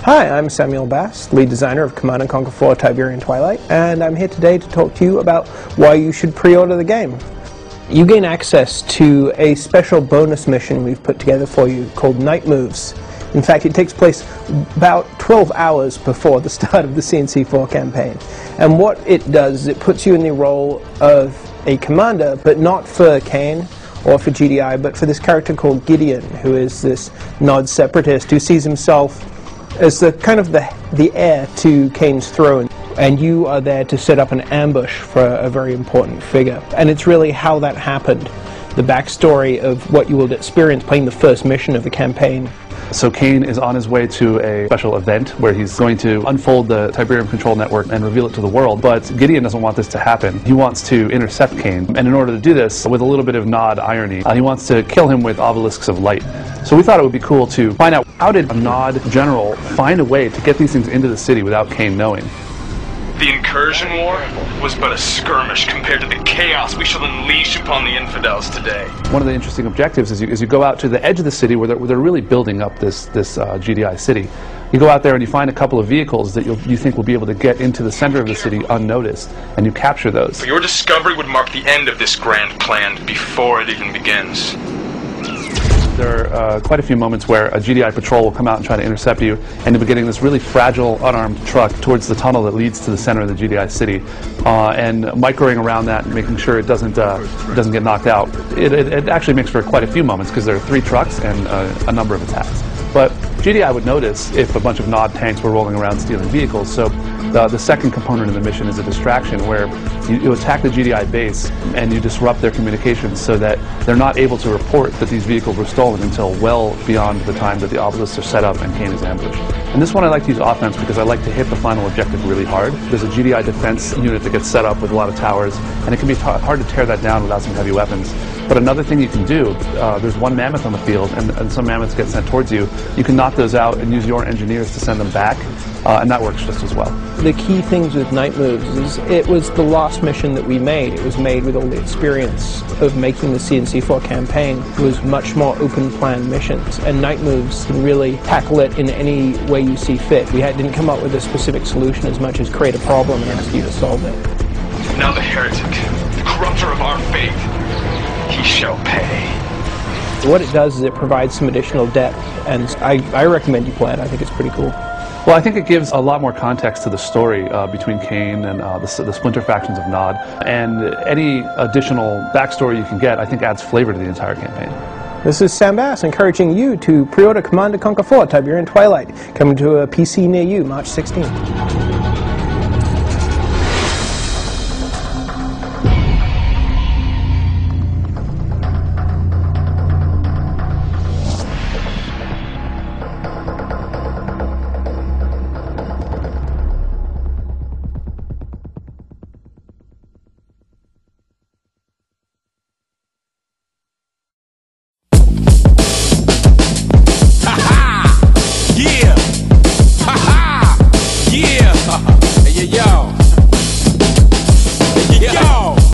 Hi, I'm Samuel Bass, lead designer of Command & Conquer 4 Tiberian Twilight, and I'm here today to talk to you about why you should pre-order the game. You gain access to a special bonus mission we've put together for you called Night Moves. In fact, it takes place about 12 hours before the start of the CNC4 campaign. And what it does is it puts you in the role of a commander, but not for Kane or for GDI, but for this character called Gideon, who is this Nod separatist who sees himself as the kind of the heir to Kane's throne, and you are there to set up an ambush for a very important figure. And it's really how that happened, the backstory of what you will experience playing the first mission of the campaign. So Kane is on his way to a special event where he's going to unfold the Tiberium control network and reveal it to the world, but Gideon doesn't want this to happen. He wants to intercept Kane, and in order to do this, with a little bit of Nod irony, he wants to kill him with obelisks of light. So we thought it would be cool to find out, how did a Nod general find a way to get these things into the city without Kane knowing? The incursion war was but a skirmish compared to the chaos we shall unleash upon the infidels today. One of the interesting objectives is you go out to the edge of the city where they're really building up this GDI city. You go out there and you find a couple of vehicles that you think will be able to get into the center of the city unnoticed, and you capture those. Your discovery would mark the end of this grand plan before it even begins. There are quite a few moments where a GDI patrol will come out and try to intercept you, and you'll be getting this really fragile, unarmed truck towards the tunnel that leads to the center of the GDI city, and microing around that and making sure it doesn't get knocked out. It actually makes for quite a few moments because there are 3 trucks and a number of attacks. But GDI would notice if a bunch of Nod tanks were rolling around stealing vehicles, so the second component of the mission is a distraction where you attack the GDI base and you disrupt their communications so that they're not able to report that these vehicles were stolen until well beyond the time that the obelisks are set up and Kane is ambushed. And this one I like to use offense because I like to hit the final objective really hard. There's a GDI defense unit that gets set up with a lot of towers, and it can be hard to tear that down without some heavy weapons. But another thing you can do, there's one mammoth on the field, and some mammoths get sent towards you. You can knock those out and use your engineers to send them back, and that works just as well. The key things with Night Moves is it was the last mission that we made. It was made with all the experience of making the CNC4 campaign. It was much more open plan missions, and Night Moves can really tackle it in any way you see fit. We didn't come up with a specific solution as much as create a problem and ask you to solve it. Now the heretic, the corrupter of our faith, he shall pay. What it does is it provides some additional depth, and I recommend you play it. I think it's pretty cool. Well, I think it gives a lot more context to the story between Kane and the splinter factions of Nod, and any additional backstory you can get, I think, adds flavor to the entire campaign. This is Sam Bass encouraging you to pre-order Command & Conquer 4 Tiberian Twilight, coming to a PC near you March 16th.